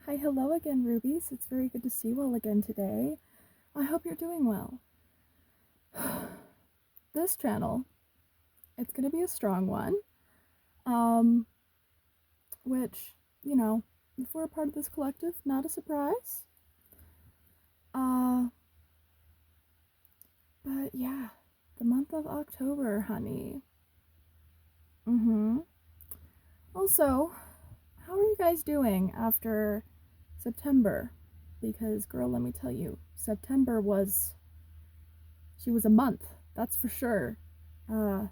Hi, hello again, Rubies. It's very good to see you all again today. I hope you're doing well. This channel, it's going to be a strong one. Um, which, if we're a part of this collective, not a surprise. Uh, but yeah, the month of October, honey. Also, how are you guys doing after September? Because, girl, let me tell you, she was a month, that's for sure. Uh,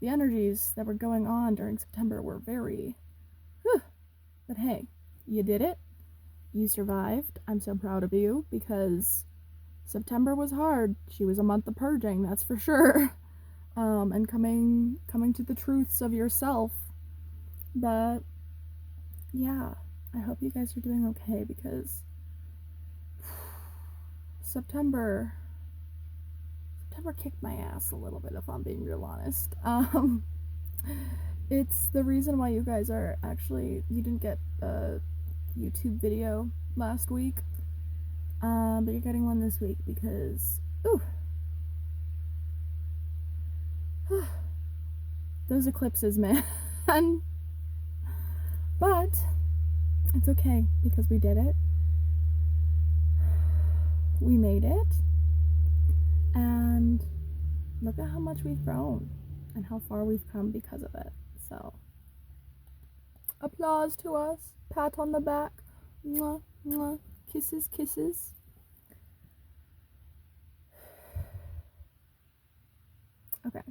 the energies that were going on during September were very. Whew. But hey, you did it. You survived. I'm so proud of you because September was hard. She was a month of purging, that's for sure. And coming to the truths of yourself. But yeah, I hope you guys are doing okay because September kicked my ass a little bit if I'm being real honest. It's the reason why you guys are actually you didn't get a YouTube video last week. But you're getting one this week because those eclipses, man. But it's okay because we did it. We made it. And look at how much we've grown and how far we've come because of it. So, applause to us. Pat on the back. Mwah, mwah. Kisses, kisses. Okay.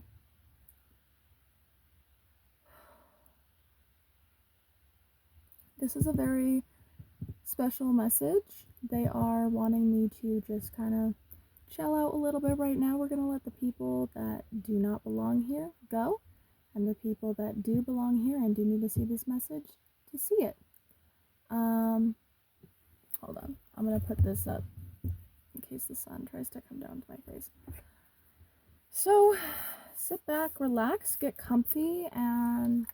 This is a very special message. They are wanting me to just kind of chill out a little bit right now. We're going to let the people that do not belong here go, and the people that do belong here and do need to see this message to see it. Hold on. I'm going to put this up in case the sun tries to come down to my face. So, sit back, relax, get comfy, and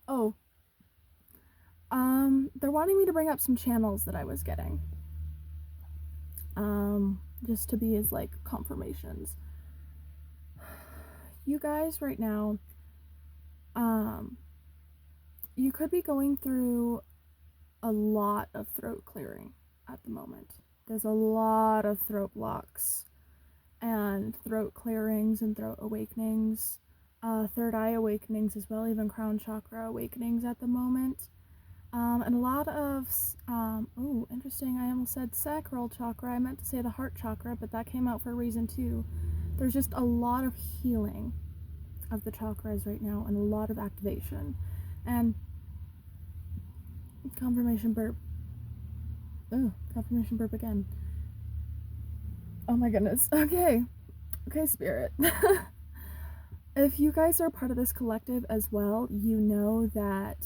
oh, they're wanting me to bring up some channels that I was getting. Just to be as like confirmations. You guys right now, you could be going through a lot of throat clearing at the moment. There's a lot of throat blocks and throat clearings and throat awakenings, third eye awakenings as well, even crown chakra awakenings at the moment. And a lot of, interesting, I almost said sacral chakra. I meant to say the heart chakra, but that came out for a reason too. There's just a lot of healing of the chakras right now and a lot of activation. And confirmation burp. Confirmation burp again. Oh my goodness. Okay, spirit. If you guys are part of this collective as well, you know that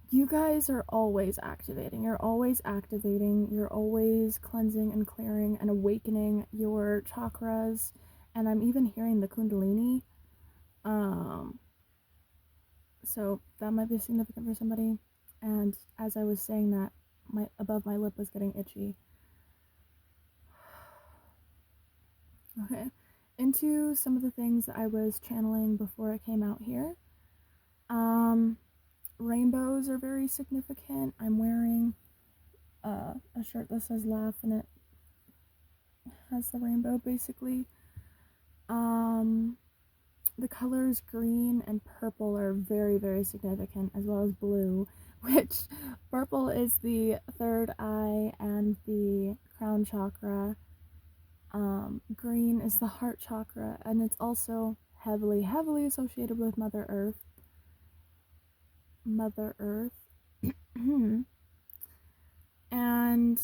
you guys are always activating. You're always activating. You're always cleansing and clearing and awakening your chakras. And I'm even hearing the Kundalini. So that might be significant for somebody. And as I was saying that, above my lip was getting itchy. Okay. Into some of the things that I was channeling before I came out here. Rainbows are very significant. I'm wearing a shirt that says laugh and it has the rainbow basically. The colors green and purple are very, very significant, as well as blue, which purple is the third eye and the crown chakra. Green is the heart chakra, and it's also heavily, heavily associated with Mother Earth. And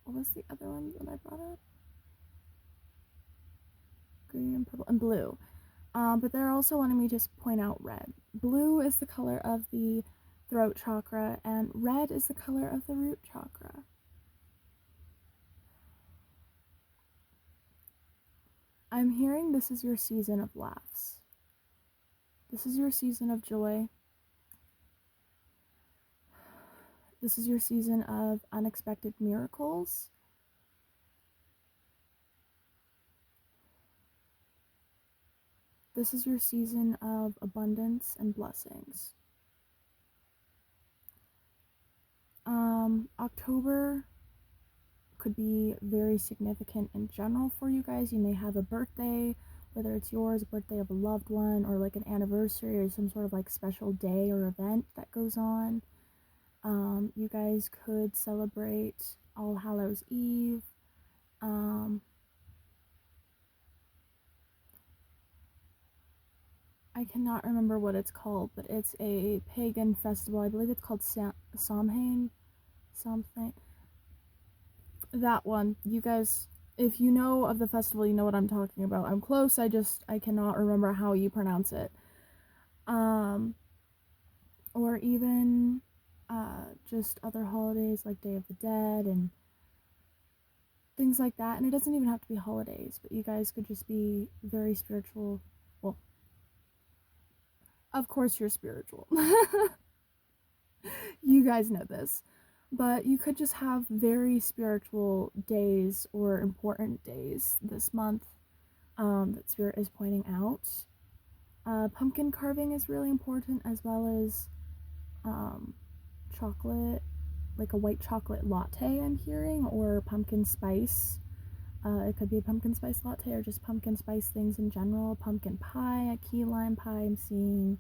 what was the other one that I brought up? Green and purple and blue. But they're also wanting me to just point out red. Blue is the color of the throat chakra, and red is the color of the root chakra. I'm hearing this is your season of laughs. This is your season of joy. This is your season of unexpected miracles. This is your season of abundance and blessings. October could be very significant in general for you guys. You may have a birthday, whether it's yours, a birthday of a loved one, or like an anniversary or some sort of like special day or event that goes on. You guys could celebrate All Hallows Eve. I cannot remember what it's called, but it's a pagan festival. I believe it's called Samhain. Something. That one. You guys, if you know of the festival, you know what I'm talking about. I'm close. I cannot remember how you pronounce it. Or even just other holidays like Day of the Dead and things like that. And it doesn't even have to be holidays, but you guys could just be very spiritual. Well, of course you're spiritual. You guys know this. But you could just have very spiritual days or important days this month that Spirit is pointing out. Pumpkin carving is really important, as well as chocolate, like a white chocolate latte, I'm hearing, or pumpkin spice. It could be a pumpkin spice latte or just pumpkin spice things in general. Pumpkin pie, a key lime pie, I'm seeing.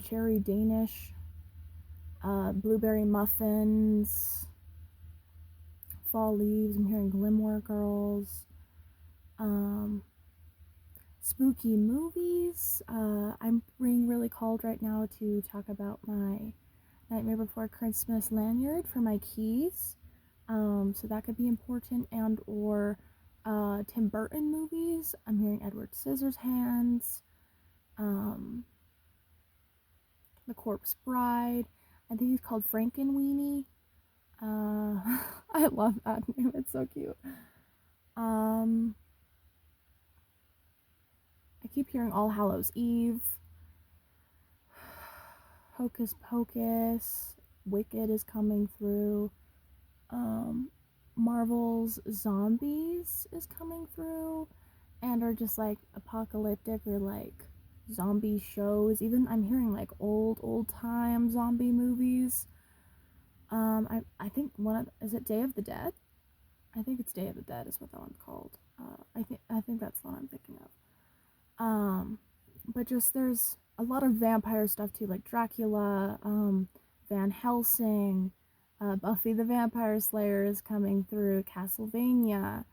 Cherry Danish, blueberry muffins, fall leaves, I'm hearing Glimmer Girls, spooky movies. I'm being really called right now to talk about my Nightmare Before Christmas lanyard for my keys. So that could be important, and or Tim Burton movies. I'm hearing Edward Scissorhands, The Corpse Bride. I think he's called Frankenweenie. I love that name. It's so cute. I keep hearing All Hallows Eve. Hocus Pocus. Wicked is coming through. Marvel's Zombies is coming through, and are just like apocalyptic or like zombie shows. Even I'm hearing like old time zombie movies. I think is it Day of the Dead? I think it's Day of the Dead is what that one's called. I think that's the one I'm thinking of. But just there's a lot of vampire stuff too, like Dracula, Van Helsing, Buffy the Vampire Slayer is coming through, Castlevania,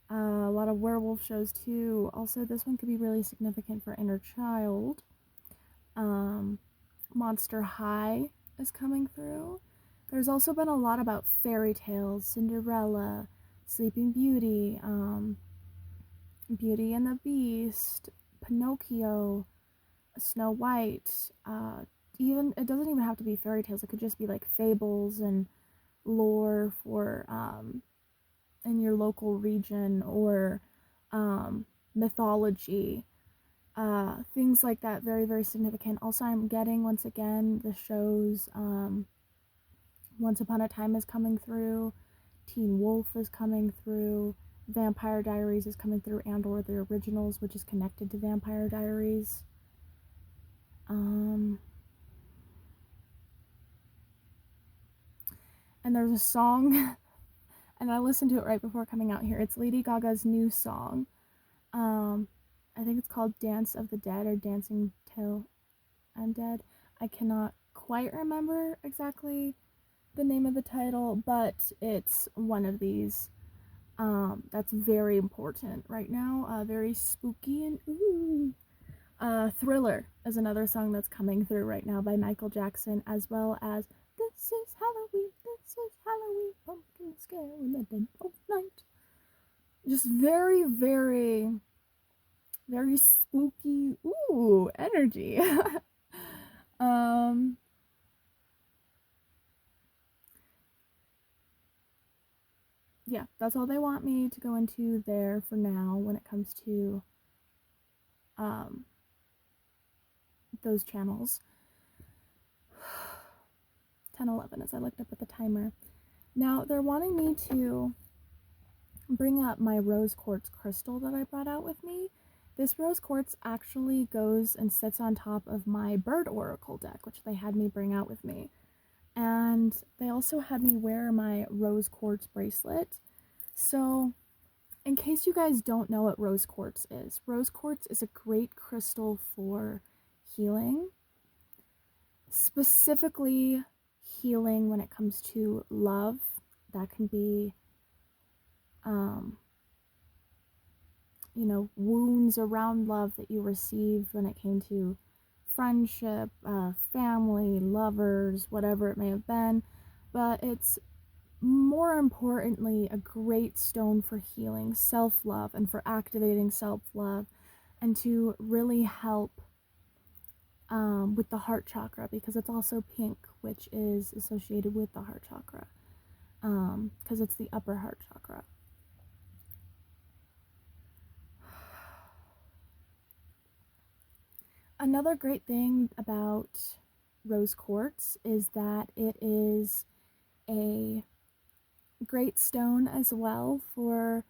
a lot of werewolf shows too. Also, this one could be really significant for inner child. Monster High is coming through. There's also been a lot about fairy tales, Cinderella, Sleeping Beauty, Beauty and the Beast, Pinocchio, Snow White. Even it doesn't even have to be fairy tales. It could just be like fables and lore for in your local region, or mythology. Things like that, very, very significant. Also, I'm getting, once again, the shows Once Upon a Time is coming through, Teen Wolf is coming through, Vampire Diaries is coming through, and or the originals, which is connected to Vampire Diaries. And there's a song, and I listened to it right before coming out here. It's Lady Gaga's new song. I think it's called Dance of the Dead, or Dancing Till I'm Dead. I cannot quite remember exactly the name of the title, but it's one of these that's very important right now. Very spooky and ooh. Thriller is another song that's coming through right now by Michael Jackson, as well as This is Halloween, pumpkin scare in the dead of night. Just very, very, very spooky, ooh, energy. yeah, that's all they want me to go into there for now when it comes to um, those channels. 10:11 as I looked up at the timer. Now they're wanting me to bring up my rose quartz crystal that I brought out with me. This rose quartz actually goes and sits on top of my bird oracle deck, which they had me bring out with me. And they also had me wear my rose quartz bracelet. So, in case you guys don't know what rose quartz is a great crystal for healing, specifically healing when it comes to love. That can be wounds around love that you received when it came to friendship, family, lovers, whatever it may have been. But it's more importantly a great stone for healing self love and for activating self love and to really help with the heart chakra, because it's also pink, which is associated with the heart chakra, because it's the upper heart chakra. Another great thing about rose quartz is that it is a great stone as well for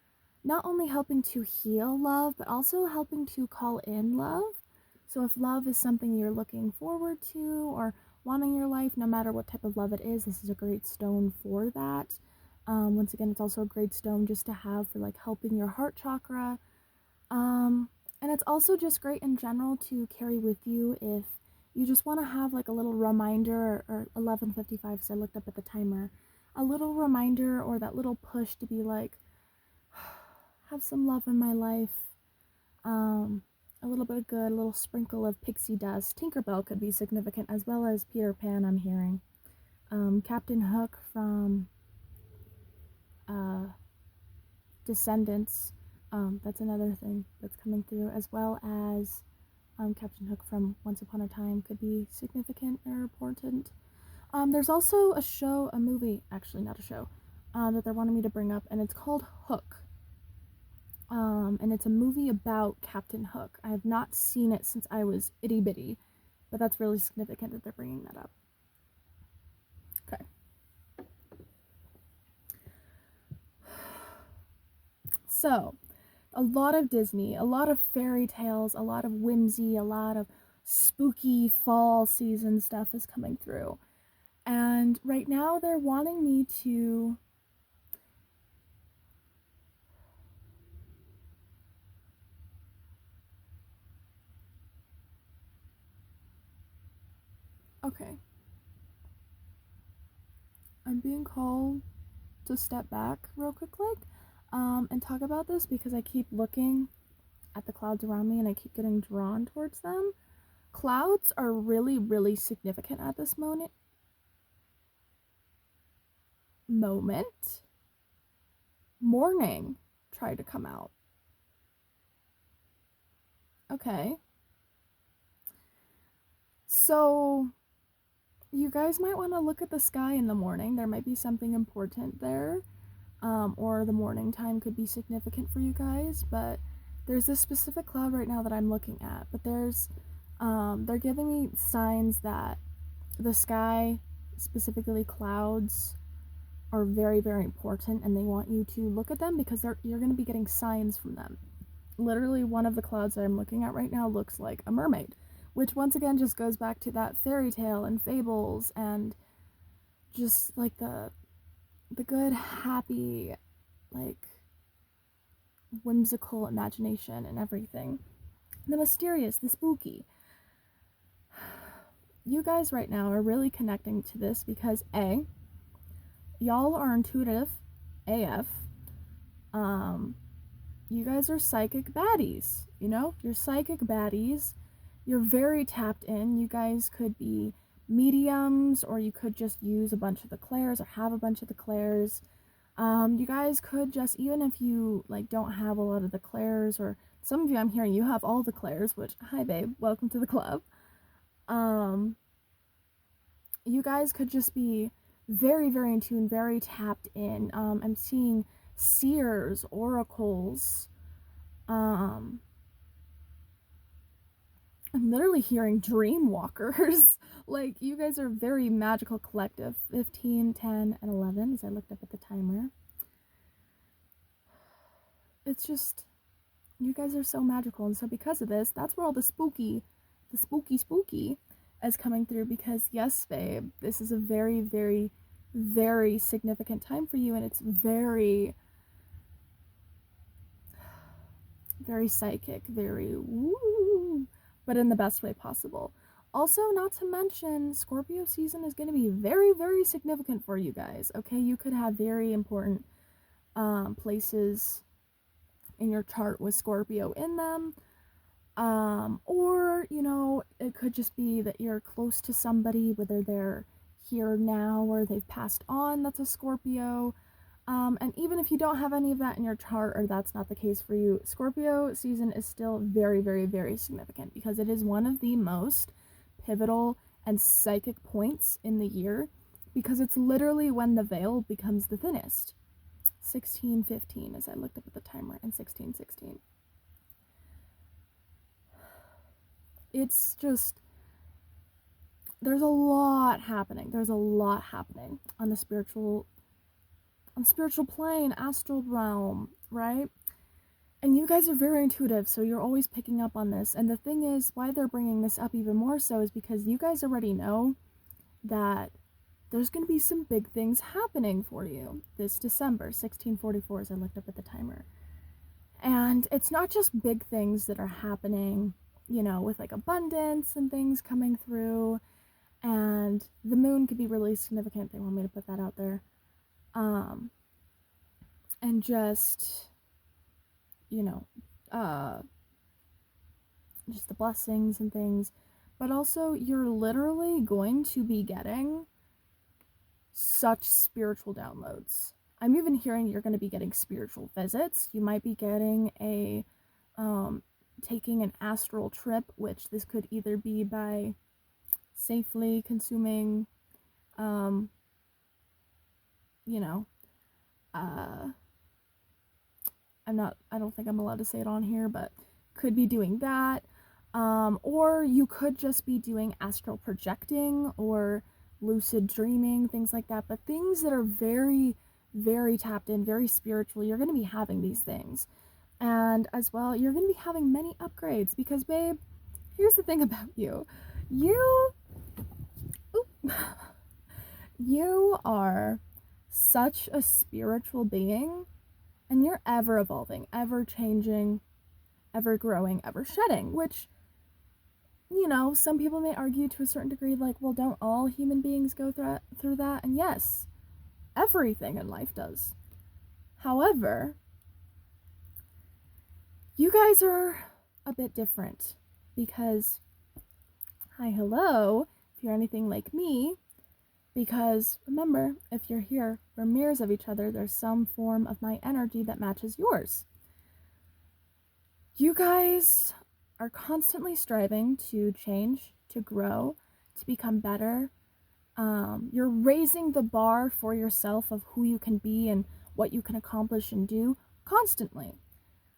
not only helping to heal love, but also helping to call in love. So if love is something you're looking forward to or wanting in your life, no matter what type of love it is, this is a great stone for that. Once again, it's also a great stone just to have for like helping your heart chakra. And it's also just great in general to carry with you if you just want to have like a little reminder, or 11:55 because I looked up at the timer, a little reminder or that little push to be like, have some love in my life. A little bit of good, a little sprinkle of pixie dust. Tinkerbell could be significant, as well as Peter Pan, I'm hearing. Captain Hook from Descendants, that's another thing that's coming through, as well as Captain Hook from Once Upon a Time could be significant or important. There's also a movie, actually not a show, that they're wanting me to bring up, and it's called Hook. And it's a movie about Captain Hook. I have not seen it since I was itty bitty, but that's really significant that they're bringing that up. Okay. So, a lot of Disney, a lot of fairy tales, a lot of whimsy, a lot of spooky fall season stuff is coming through. And right now they're wanting me to okay. I'm being called to step back real quickly and talk about this because I keep looking at the clouds around me and I keep getting drawn towards them. Clouds are really, really significant at this moment. Morning tried to come out. Okay. So, you guys might want to look at the sky in the morning. There might be something important there. Or the morning time could be significant for you guys, but there's this specific cloud right now that I'm looking at. But they're giving me signs that the sky, specifically clouds, are very, very important, and they want you to look at them because you're going to be getting signs from them. Literally, one of the clouds that I'm looking at right now looks like a mermaid, which once again just goes back to that fairy tale and fables and just like the good, happy, like whimsical imagination and everything. The mysterious, the spooky. You guys right now are really connecting to this because A, y'all are intuitive AF. You guys are psychic baddies. You're psychic baddies. You're very tapped in. You guys could be mediums, or you could just use a bunch of the clairs or have a bunch of the clairs. You guys could just, even if you like don't have a lot of the clairs, or some of you I'm hearing you have all the clairs, which, hi babe, welcome to the club. You guys could just be very, very in tune, very tapped in. I'm seeing seers, oracles. I'm literally hearing dream walkers. Like, you guys are very magical collective. 15, 10, and 11, as I looked up at the timer. It's just, you guys are so magical. And so because of this, that's where all the spooky is coming through. Because yes, babe, this is a very, very, very significant time for you. And it's very, very psychic, very woo, but in the best way possible. Also, not to mention, Scorpio season is going to be very, very significant for you guys. Okay, you could have very important places in your chart with Scorpio in them. Or, you know, it could just be that you're close to somebody, whether they're here now or they've passed on, that's a Scorpio. And even if you don't have any of that in your chart, or that's not the case for you, Scorpio season is still very, very, very significant because it is one of the most pivotal and psychic points in the year, because it's literally when the veil becomes the thinnest. 16:15, as I looked up at the timer, and 16:16. It's just, there's a lot happening. There's a lot happening on the spiritual plane, astral realm, right? And you guys are very intuitive, so you're always picking up on this. And the thing is, why they're bringing this up even more so is because you guys already know that there's going to be some big things happening for you this December, 16:44, as I looked up at the timer. And it's not just big things that are happening, you know, with like abundance and things coming through. And the moon could be really significant. They want me to put that out there. And just, you know, just the blessings and things. But also, you're literally going to be getting such spiritual downloads. I'm even hearing you're going to be getting spiritual visits. You might be getting a, taking an astral trip, which this could either be by safely consuming, you know, I don't think I'm allowed to say it on here, but could be doing that. Or you could just be doing astral projecting or lucid dreaming, things like that. But things that are very, very tapped in, very spiritual, you're going to be having these things. And as well, you're going to be having many upgrades because, babe, here's the thing about you. You are such a spiritual being, and you're ever evolving, ever changing, ever growing, ever shedding, which, you know, some people may argue to a certain degree, like, well, don't all human beings go through that? And yes, everything in life does. However, you guys are a bit different because, hi, hello, if you're anything like me, because remember, if you're here, we're mirrors of each other. There's some form of my energy that matches yours. You guys are constantly striving to change, to grow, to become better. You're raising the bar for yourself of who you can be and what you can accomplish and do constantly.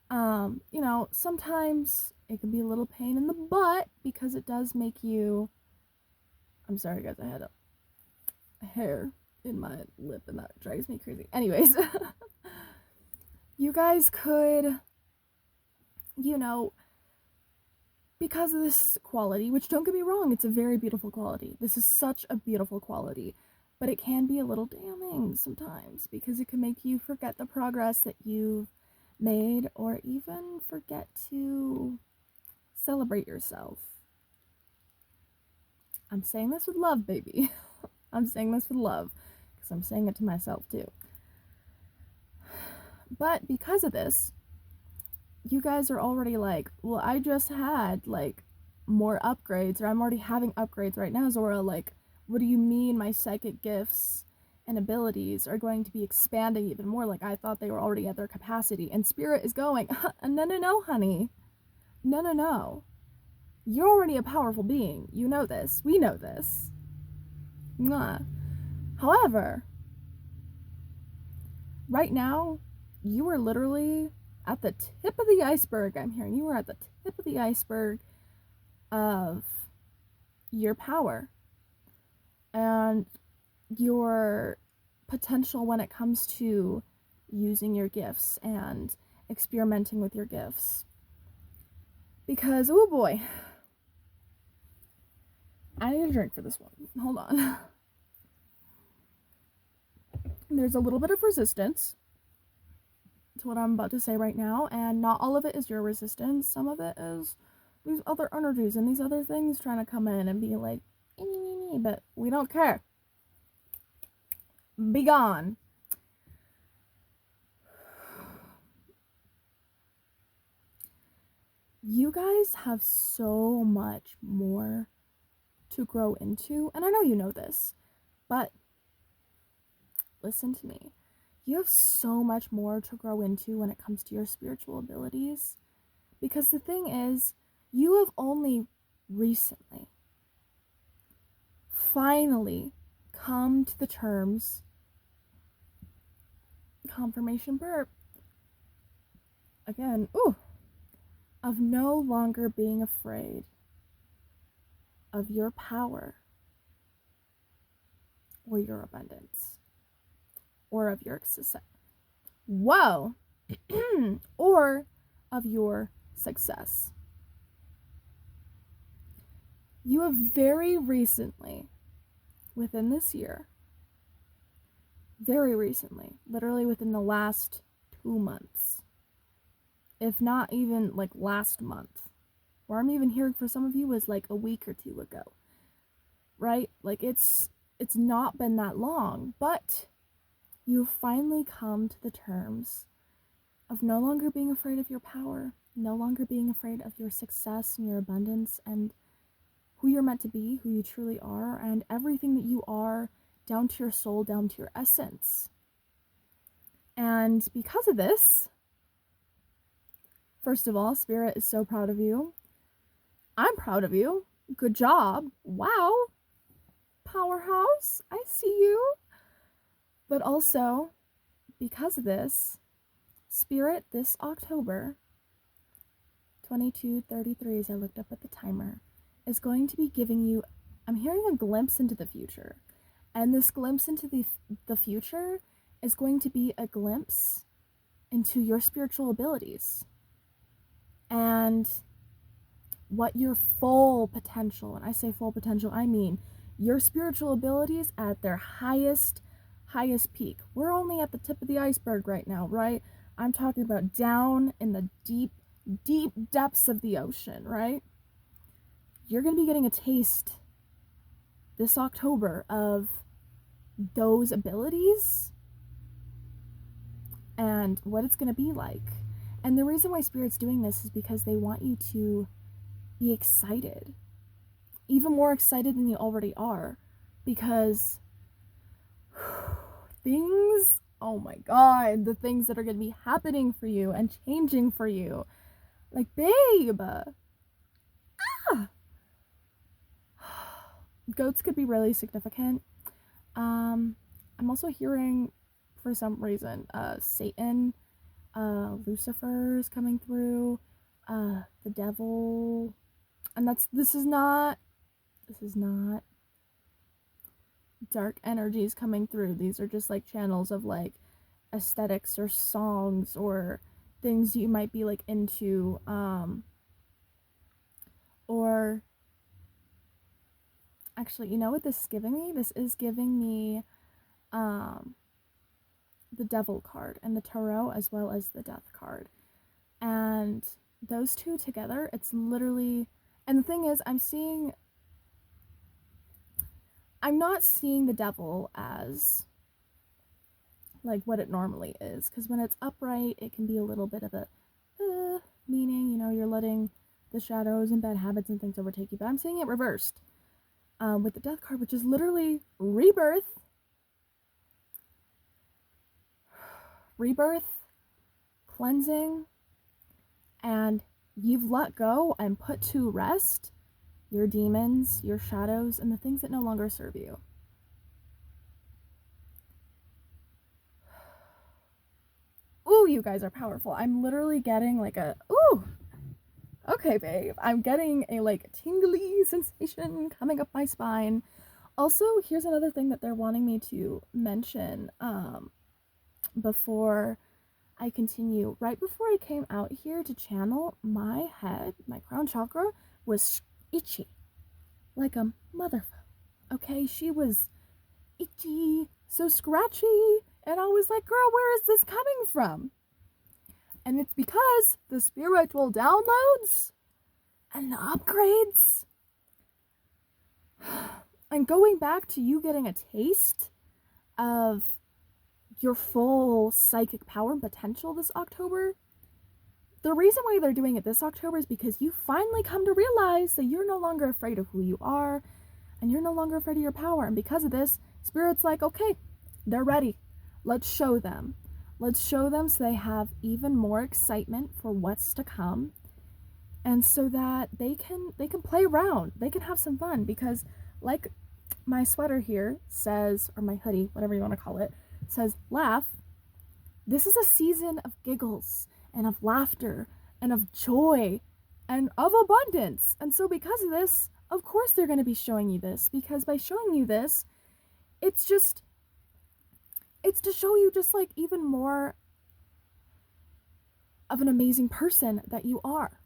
You know, sometimes it can be a little pain in the butt because it does make you, I'm sorry guys, I had a hair in my lip and that drives me crazy. Anyways, you guys could, you know, because of this quality, which don't get me wrong, it's a very beautiful quality. This is such a beautiful quality, but it can be a little damning sometimes because it can make you forget the progress that you've made or even forget to celebrate yourself. I'm saying this with love, baby. I'm saying this with love because I'm saying it to myself too. But because of this, you guys are already like, well, I just had like more upgrades, or I'm already having upgrades right now, Zora. Like, what do you mean my psychic gifts and abilities are going to be expanding even more? Like, I thought they were already at their capacity. And Spirit is going, no, honey. No. You're already a powerful being. You know this. We know this. Mwah. However, right now, you are literally at the tip of the iceberg. I'm hearing you are at the tip of the iceberg of your power and your potential when it comes to using your gifts and experimenting with your gifts. Because, oh boy, I need a drink for this one. Hold on. There's a little bit of resistance to what I'm about to say right now, and not all of it is your resistance. Some of it is these other energies and these other things trying to come in and be like, but we don't care. Be gone. You guys have so much more to grow into, and I know you know this, but listen to me. You have so much more to grow into when it comes to your spiritual abilities, because the thing is, you have only recently finally come to the terms, confirmation burp again, of no longer being afraid of your power or your abundance or of your success. Whoa! Or of your success. You have very recently, within this year, very recently, literally within the last 2 months, if not even like last month, or I'm even hearing for some of you was like a week or two ago, right? Like it's not been that long, but you've finally come to the terms of no longer being afraid of your power, no longer being afraid of your success and your abundance and who you're meant to be, who you truly are, and everything that you are, down to your soul, down to your essence. And because of this, first of all, Spirit is so proud of you. I'm proud of you. Good job. Wow. Powerhouse. I see you. But also, because of this, Spirit this October 22:33, as I looked up at the timer, is going to be giving you, I'm hearing a glimpse into the future. And this glimpse into the future is going to be a glimpse into your spiritual abilities and what your full potential, and I say full potential, I mean your spiritual abilities at their highest peak. We're only at the tip of the iceberg right now, right? I'm talking about down in the deep depths of the ocean, right? You're going to be getting a taste this October of those abilities and what it's going to be like. And the reason why Spirit's doing this is because they want you to be excited, even more excited than you already are, because things, oh my god, the things that are going to be happening for you and changing for you, like, babe, goats could be really significant. I'm also hearing, for some reason, Satan, Lucifer is coming through, the devil, and this is not dark energies coming through. These are just like channels of like aesthetics or songs or things you might be like into, or actually, you know what this is giving me? This is giving me the Devil card and the Tarot, as well as the Death card. And those two together, it's literally, and the thing is, I'm not seeing the Devil as like what it normally is, because when it's upright, it can be a little bit of a meaning, you know, you're letting the shadows and bad habits and things overtake you. But I'm seeing it reversed with the Death card, which is literally rebirth, cleansing, and you've let go and put to rest your demons, your shadows, and the things that no longer serve you. Ooh, you guys are powerful. I'm literally getting like a, ooh, okay, babe. I'm getting a like tingly sensation coming up my spine. Also, here's another thing that they're wanting me to mention before I continue. Right before I came out here to channel, my head, my crown chakra, was itchy. Like a motherfucker. Okay, she was itchy, so scratchy. And I was like, girl, where is this coming from? And it's because the spiritual downloads and the upgrades and going back to you getting a taste of your full psychic power and potential this October. The reason why they're doing it this October is because you finally come to realize that you're no longer afraid of who you are and you're no longer afraid of your power. And because of this, Spirit's like, okay, they're ready. Let's show them. Let's show them so they have even more excitement for what's to come. And so that they can play around. They can have some fun because like my sweater here says, or my hoodie, whatever you want to call it, says laugh. This is a season of giggles and of laughter and of joy and of abundance. And so because of this, of course they're going to be showing you this, because by showing you this, it's to show you just like even more of an amazing person that you are.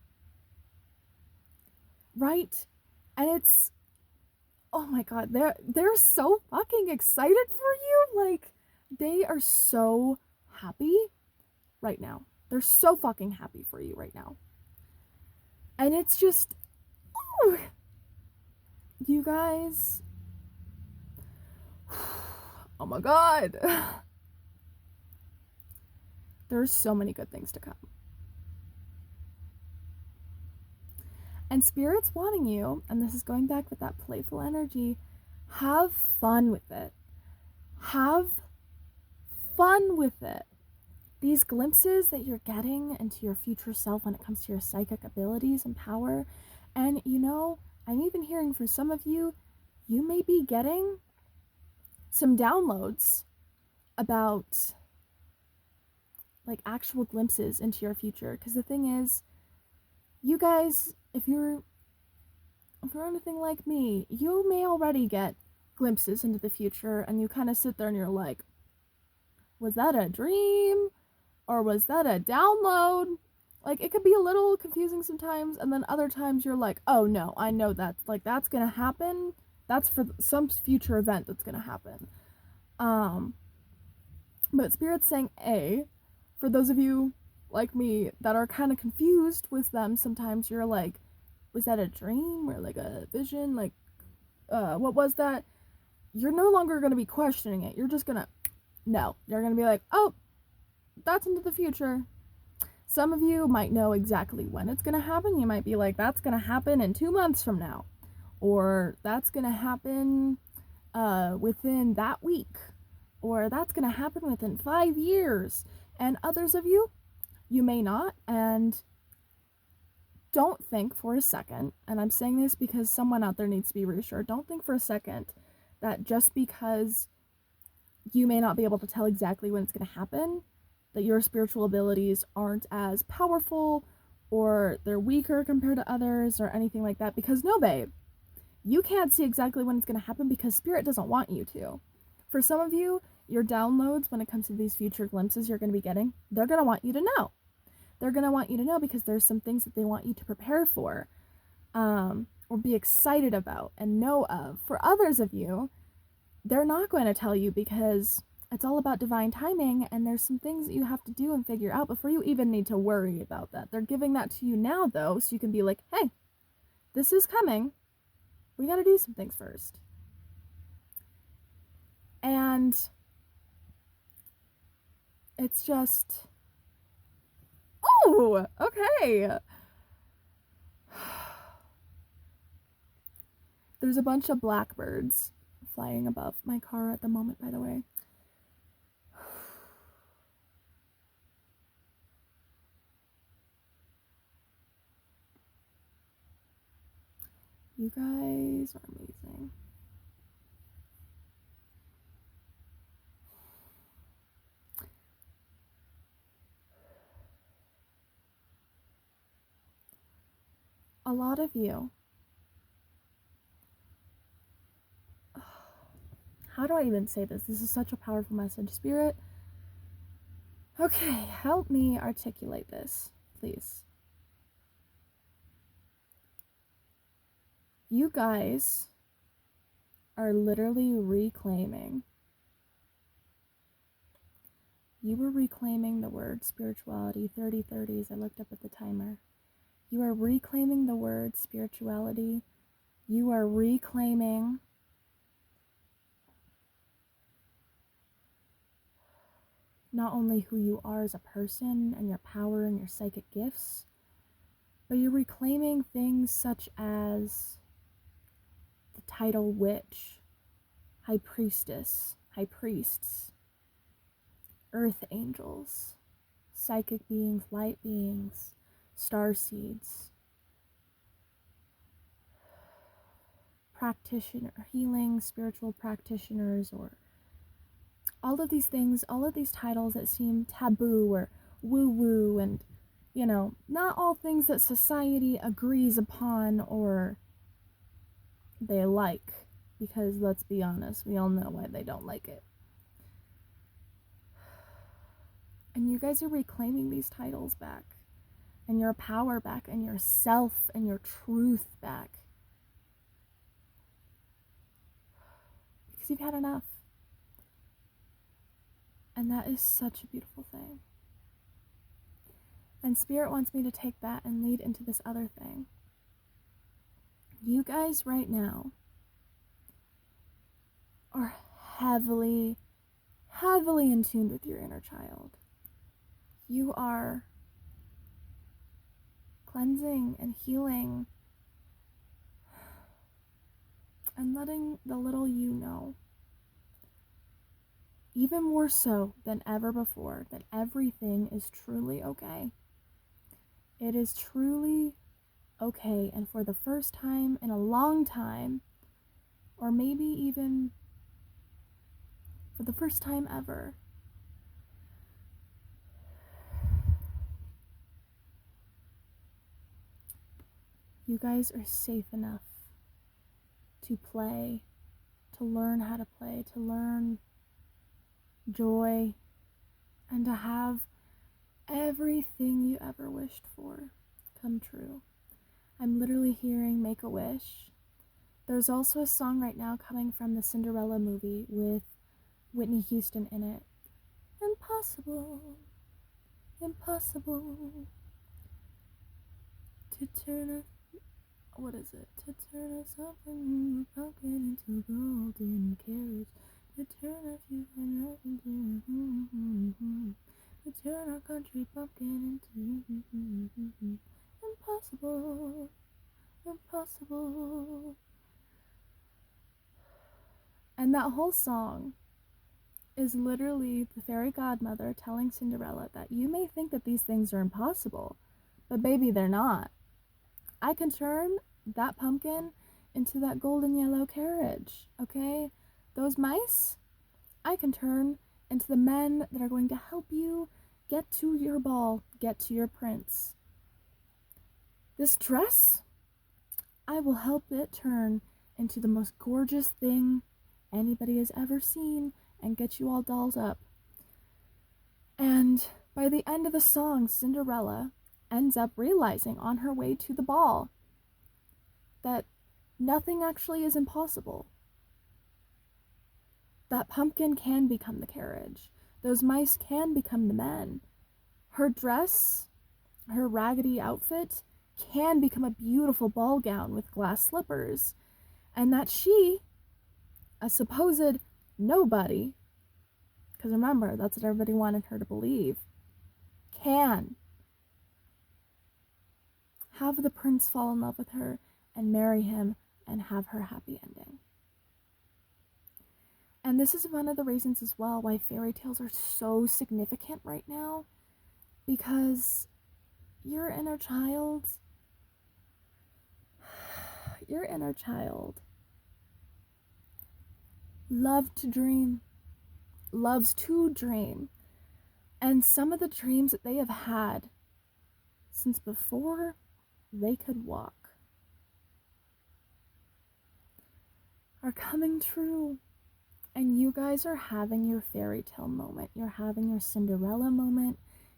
Right? And it's, oh my god, they're so fucking excited for you. Like, they are so happy right now. They're so fucking happy for you right now. And it's just, oh, you guys, oh my god. There's so many good things to come. And Spirit's wanting you, and this is going back with that playful energy, have fun with it. Have fun with it. These glimpses that you're getting into your future self when it comes to your psychic abilities and power. And you know, I'm even hearing for some of you, you may be getting some downloads about like actual glimpses into your future. Because the thing is, you guys, if you're anything like me, you may already get glimpses into the future and you kind of sit there and you're like, was that a dream? Or was that a download? Like, it could be a little confusing sometimes, and then other times you're like, oh no, I know that's gonna happen. That's for some future event that's gonna happen. But Spirit's saying A, for those of you like me that are kind of confused with them, sometimes you're like, was that a dream or like a vision? Like, what was that? You're no longer gonna be questioning it. You're just gonna, no. You're gonna be like, oh, that's into the future. Some of you might know exactly when it's going to happen. You might be like, that's going to happen in 2 months from now. Or that's going to happen within that week. Or that's going to happen within 5 years. And others of you, you may not. And don't think for a second, and I'm saying this because someone out there needs to be reassured, don't think for a second that just because you may not be able to tell exactly when it's going to happen, that your spiritual abilities aren't as powerful or they're weaker compared to others or anything like that. Because no, babe, you can't see exactly when it's going to happen because Spirit doesn't want you to. For some of you, your downloads when it comes to these future glimpses you're going to be getting, they're going to want you to know. They're going to want you to know because there's some things that they want you to prepare for or be excited about and know of. For others of you, they're not going to tell you because it's all about divine timing, and there's some things that you have to do and figure out before you even need to worry about that. They're giving that to you now, though, so you can be like, hey, this is coming. We gotta do some things first. And it's just, oh, okay. There's a bunch of blackbirds flying above my car at the moment, by the way. You guys are amazing. a lot of you, how do I even say this? This is such a powerful message. Spirit, okay, help me articulate this, please. You guys are literally reclaiming. You were reclaiming the word spirituality, 30/30s. I looked up at the timer. You are reclaiming the word spirituality. You are reclaiming not only who you are as a person and your power and your psychic gifts, but you're reclaiming things such as the title witch, high priestess, high priests, earth angels, psychic beings, light beings, star seeds, practitioner, healing, spiritual practitioners, or all of these things, all of these titles that seem taboo or woo-woo, and, you know, not all things that society agrees upon or they like, because let's be honest, we all know why they don't like it. And you guys are reclaiming these titles back, and your power back, and your self and your truth back, because you've had enough. And that is such a beautiful thing. And Spirit wants me to take that and lead into this other thing. You guys right now are heavily, heavily in tune with your inner child. You are cleansing and healing and letting the little you know, even more so than ever before, that everything is truly okay. It is truly okay, and for the first time in a long time, or maybe even for the first time ever, you guys are safe enough to play, to learn how to play, to learn joy, and to have everything you ever wished for come true. I'm literally hearing Make a Wish. There's also a song right now coming from the Cinderella movie with Whitney Houston in it. Impossible, impossible to turn a, what is it? To turn a something broken into a golden carriage. To turn a few hundred into to turn our country pumpkin into impossible, impossible. And that whole song is literally the fairy godmother telling Cinderella that you may think that these things are impossible, but baby, they're not. I can turn that pumpkin into that golden yellow carriage, okay? Those mice, I can turn into the men that are going to help you get to your ball, get to your prince. This dress, I will help it turn into the most gorgeous thing anybody has ever seen and get you all dolled up. And by the end of the song, Cinderella ends up realizing on her way to the ball that nothing actually is impossible. That pumpkin can become the carriage. Those mice can become the men. Her dress, her raggedy outfit, can become a beautiful ball gown with glass slippers. And that she, a supposed nobody, because remember, that's what everybody wanted her to believe, can have the prince fall in love with her and marry him and have her happy ending. And this is one of the reasons as well why fairy tales are so significant right now, because your inner child loves to dream. And some of the dreams that they have had since before they could walk, are coming true. And you guys are having your fairy tale moment. You're having your Cinderella moment,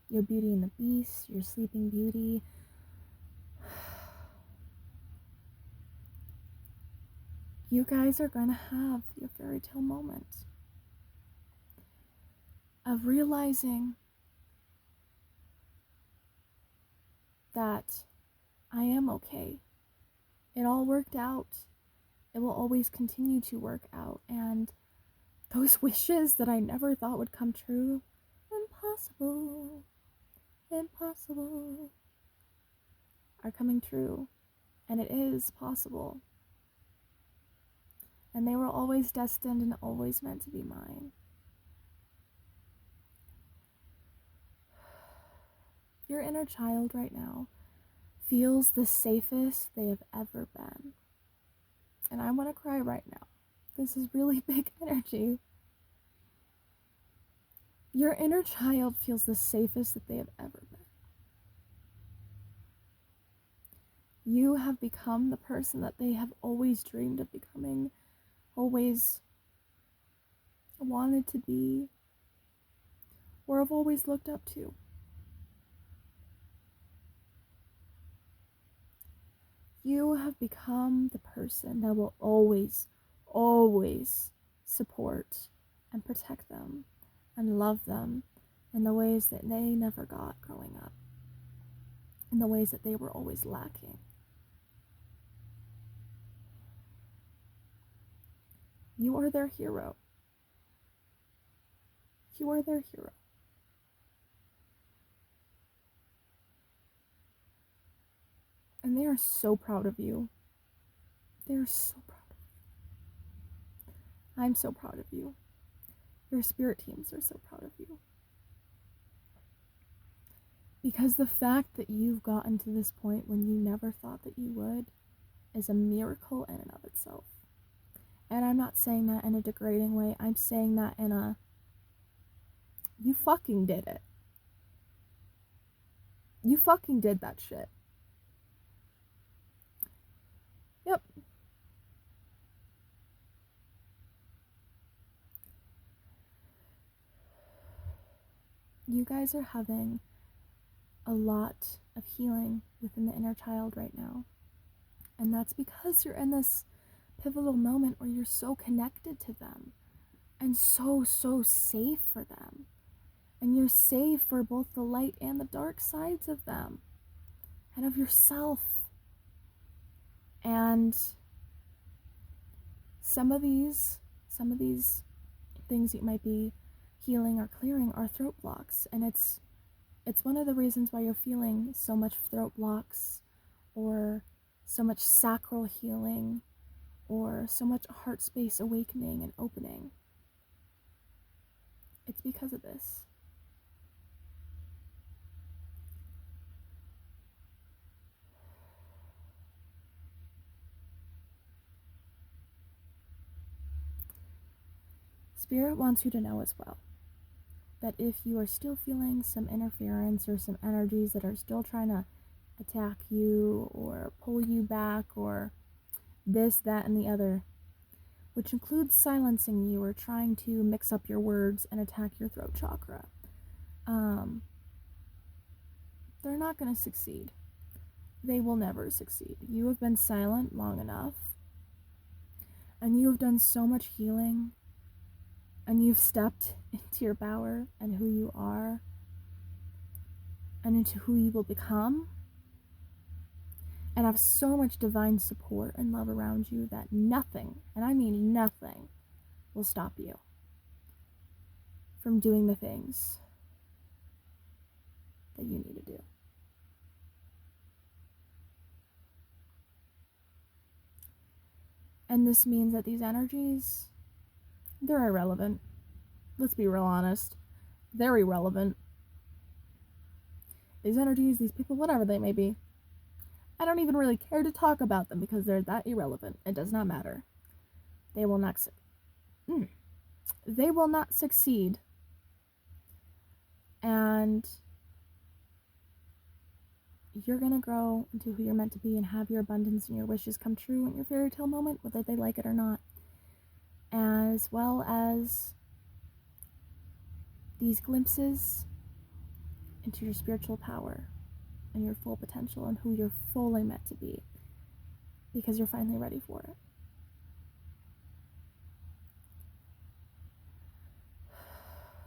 your Beauty and the Beast, your Sleeping Beauty. You guys are going to have your fairy tale moment of realizing that I am okay. It all worked out. It will always continue to work out. And those wishes that I never thought would come true, impossible, impossible, are coming true. And it is possible. And they were always destined and always meant to be mine. Your inner child right now feels the safest they have ever been. And I want to cry right now. This is really big energy. Your inner child feels the safest that they have ever been. You have become the person that they have always dreamed of becoming, always wanted to be, or have always looked up to. You have become the person that will always, always support and protect them and love them in the ways that they never got growing up, in the ways that they were always lacking. You are their hero. You are their hero. And they are so proud of you. They are so proud of you. I'm so proud of you. Your spirit teams are so proud of you. Because the fact that you've gotten to this point when you never thought that you would is a miracle in and of itself. And I'm not saying that in a degrading way. I'm saying that in a, you fucking did it. You fucking did that shit. Yep. You guys are having a lot of healing within the inner child right now. And that's because you're in this pivotal moment where you're so connected to them and so safe for them. And you're safe for both the light and the dark sides of them and of yourself. And some of these things you might be healing or clearing are throat blocks, and it's one of the reasons why you're feeling so much throat blocks or so much sacral healing or so much heart space awakening and opening. It's because of this. Spirit wants you to know as well that if you are still feeling some interference or some energies that are still trying to attack you or pull you back or this, that, and the other, which includes silencing you or trying to mix up your words and attack your throat chakra, they're not going to succeed. They will never succeed. You have been silent long enough, and you have done so much healing, and you've stepped into your power and who you are, and into who you will become, and have so much divine support and love around you that nothing, and I mean nothing, will stop you from doing the things that you need to do. And this means that these energies, they're irrelevant. Let's be real honest. They're irrelevant. These energies, these people, whatever they may be, I don't even really care to talk about them because they're that irrelevant. It does not matter. They will not They will not succeed. And you're going to grow into who you're meant to be and have your abundance and your wishes come true in your fairy tale moment, whether they like it or not. as well as these glimpses into your spiritual power and your full potential and who you're fully meant to be, because you're finally ready for it.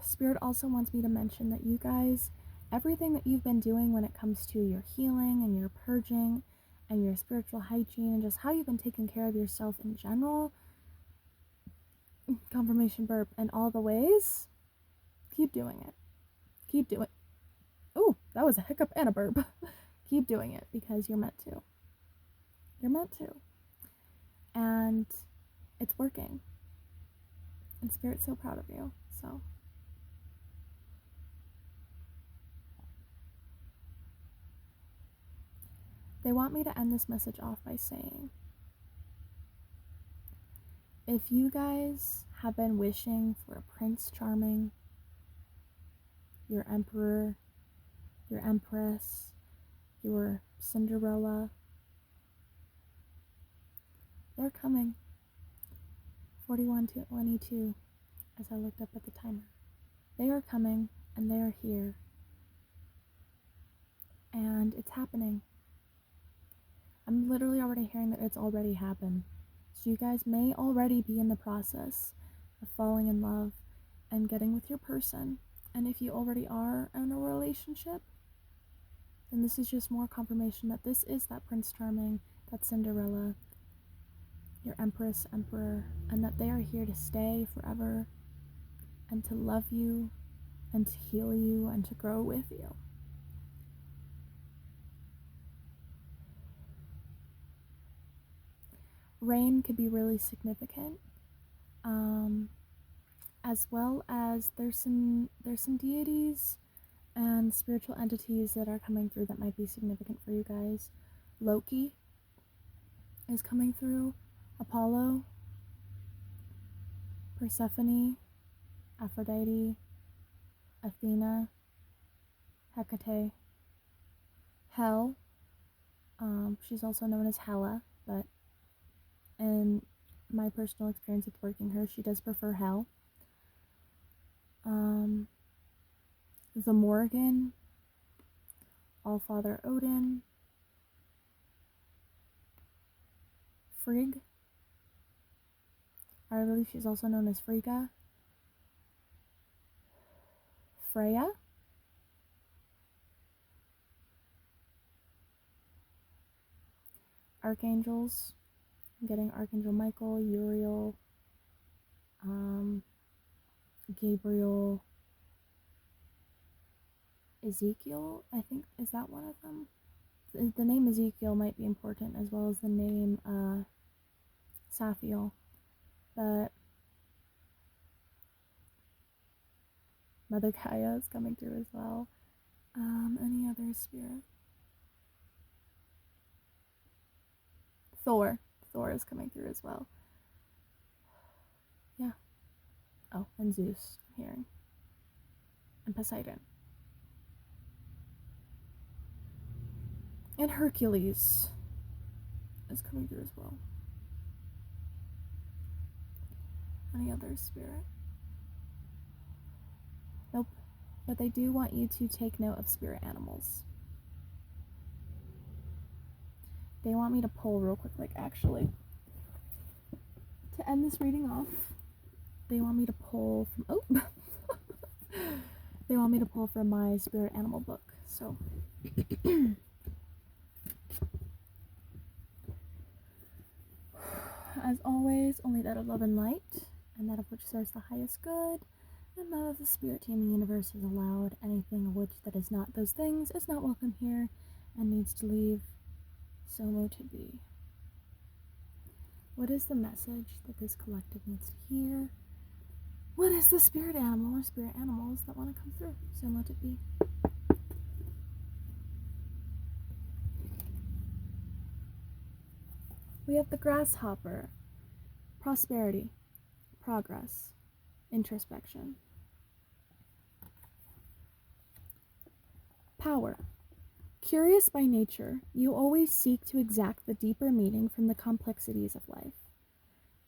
Spirit also wants me to mention that you guys, everything that you've been doing when it comes to your healing and your purging and your spiritual hygiene and just how you've been taking care of yourself in general, confirmation burp, and all the ways, keep doing it. Keep doing. Oh, that was a hiccup and a burp. Keep doing it because you're meant to. You're meant to. And it's working. And Spirit's so proud of you. So they want me to end this message off by saying, if you guys have been wishing for a Prince Charming, your Emperor, your Empress, your Cinderella, they're coming. 41:22, as I looked up at the timer. They are coming, and they are here. And it's happening. I'm literally already hearing that it's already happened. So you guys may already be in the process of falling in love and getting with your person. And if you already are in a relationship, then this is just more confirmation that this is that Prince Charming, that Cinderella, your Empress, Emperor, and that they are here to stay forever and to love you and to heal you and to grow with you. Rain could be really significant, as well as there's some deities and spiritual entities that are coming through that might be significant for you guys. Loki is coming through, Apollo, Persephone, Aphrodite, Athena, Hecate, Hel. She's also known as Hela, but in my personal experience with working her, she does prefer Hel. The Morrigan, Allfather Odin, Frigg. I believe she's also known as Frigga. Freya. Archangels. I'm getting Archangel Michael, Uriel, Gabriel, Ezekiel, I think, is that one of them? The name Ezekiel might be important, as well as the name Saphiel, but Mother Gaia is coming through as well. Any other spirit? Thor is coming through as well. Yeah. Oh, and Zeus, I'm hearing. And Poseidon. And Hercules is coming through as well. Any other spirit? Nope. But they do want you to take note of spirit animals. They want me to pull real quick, like actually, to end this reading off, they want me to pull from, they want me to pull from my spirit animal book, so. As always, only that of love and light, and that of which serves the highest good, and none of the spirit team in the universe is allowed. Anything of which that is not those things is not welcome here, and needs to leave. So mote it be. What is the message that this collective needs to hear? What is the spirit animal or spirit animals that want to come through? So mote it be. We have the grasshopper. Prosperity. Progress. Introspection. Power. Curious by nature, you always seek to exact the deeper meaning from the complexities of life.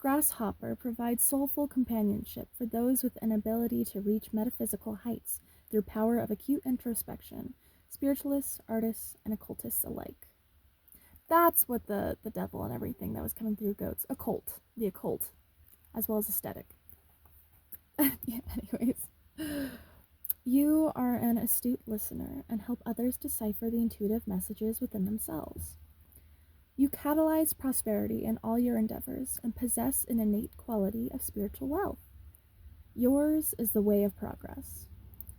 Grasshopper provides soulful companionship for those with an ability to reach metaphysical heights through power of acute introspection, spiritualists, artists, and occultists alike. That's what the devil and everything that was coming through goats. The occult, as well as aesthetic. Yeah, anyways. You are an astute listener and help others decipher the intuitive messages within themselves. You catalyze prosperity in all your endeavors and possess an innate quality of spiritual wealth. Yours is the way of progress.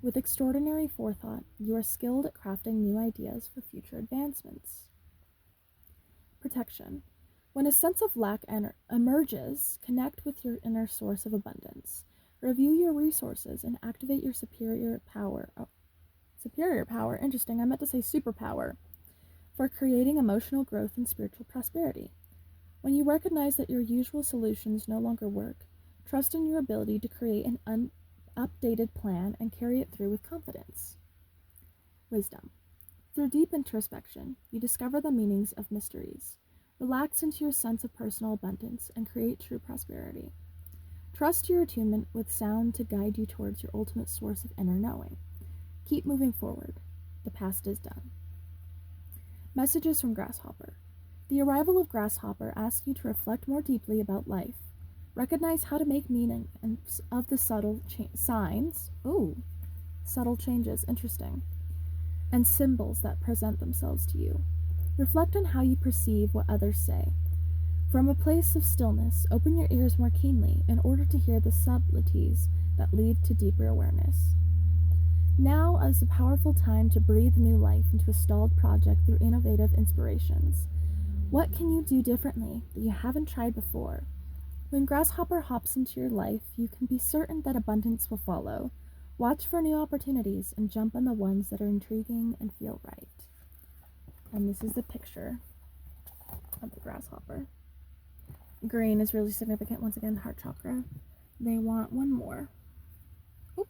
With extraordinary forethought, you are skilled at crafting new ideas for future advancements. Protection. When a sense of lack emerges, connect with your inner source of abundance. Review your resources and activate your superior power. Oh, superior power. Interesting. I meant to say superpower. For creating emotional growth and spiritual prosperity. When you recognize that your usual solutions no longer work, trust in your ability to create an updated plan and carry it through with confidence. Wisdom. Through deep introspection, you discover the meanings of mysteries. Relax into your sense of personal abundance and create true prosperity. Trust your attunement with sound to guide you towards your ultimate source of inner knowing. Keep moving forward. The past is done. Messages from Grasshopper. The arrival of Grasshopper asks you to reflect more deeply about life. Recognize how to make meaning of the subtle signs. Ooh, subtle changes, interesting. And symbols that present themselves to you. Reflect on how you perceive what others say. From a place of stillness, open your ears more keenly in order to hear the subtleties that lead to deeper awareness. Now is a powerful time to breathe new life into a stalled project through innovative inspirations. What can you do differently that you haven't tried before? When Grasshopper hops into your life, you can be certain that abundance will follow. Watch for new opportunities and jump on the ones that are intriguing and feel right. And this is the picture of the Grasshopper. Green is really significant. Once again, heart chakra. They want one more. Oop.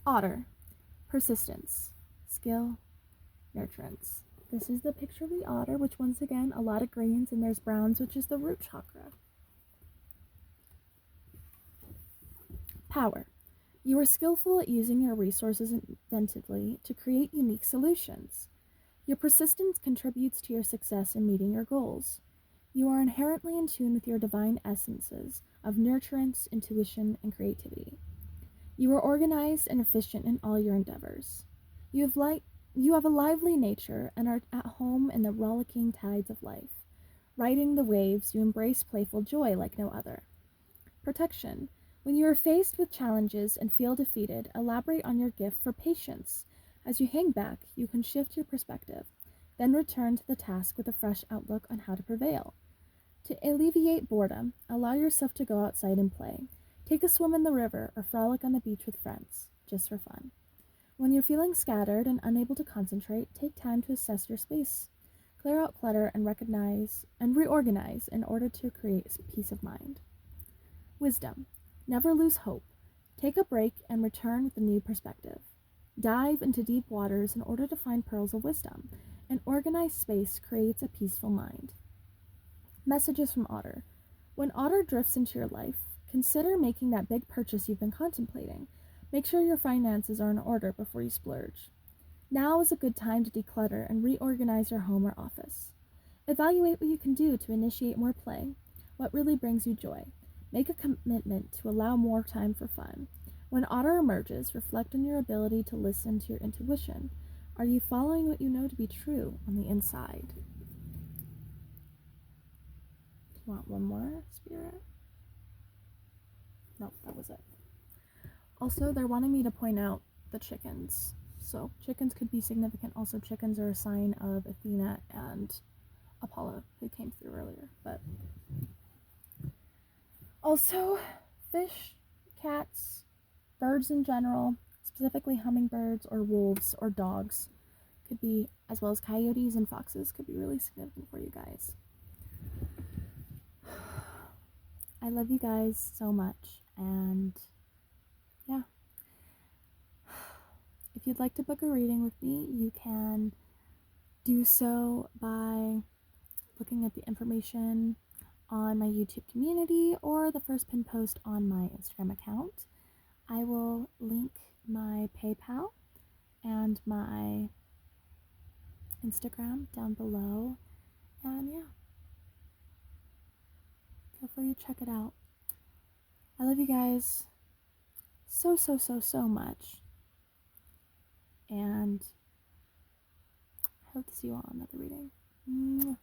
Otter. Persistence. Skill. Nurturance. This is the picture of the otter, which once again, a lot of greens, and there's browns, which is the root chakra. Power. You are skillful at using your resources inventively to create unique solutions. Your persistence contributes to your success in meeting your goals. You are inherently in tune with your divine essences of nurturance, intuition, and creativity. You are organized and efficient in all your endeavors. You have a lively nature and are at home in the rollicking tides of life. Riding the waves, you embrace playful joy like no other. Protection. When you are faced with challenges and feel defeated, elaborate on your gift for patience. As you hang back, you can shift your perspective, then return to the task with a fresh outlook on how to prevail. To alleviate boredom, allow yourself to go outside and play. Take a swim in the river or frolic on the beach with friends, just for fun. When you're feeling scattered and unable to concentrate, take time to assess your space. Clear out clutter and reorganize in order to create peace of mind. Wisdom. Never lose hope. Take a break and return with a new perspective. Dive into deep waters in order to find pearls of wisdom. An organized space creates a peaceful mind. Messages from Otter. When Otter drifts into your life, consider making that big purchase you've been contemplating. Make sure your finances are in order before you splurge. Now is a good time to declutter and reorganize your home or office. Evaluate what you can do to initiate more play. What really brings you joy? Make a commitment to allow more time for fun. When Otter emerges, reflect on your ability to listen to your intuition. Are you following what you know to be true on the inside? Do you want one more, Spirit? No, that was it. Also, they're wanting me to point out the chickens. So, chickens could be significant. Also, chickens are a sign of Athena and Apollo, who came through earlier. But also, fish, cats, birds in general, specifically hummingbirds or wolves or dogs, could be, as well as coyotes and foxes, could be really significant for you guys. I love you guys so much, and yeah. If you'd like to book a reading with me, you can do so by looking at the information on my YouTube community or the first pin post on my Instagram account. I will link my PayPal and my Instagram down below. And yeah, feel free to check it out. I love you guys so, so, so, so much. And I hope to see you all in another reading. Mwah.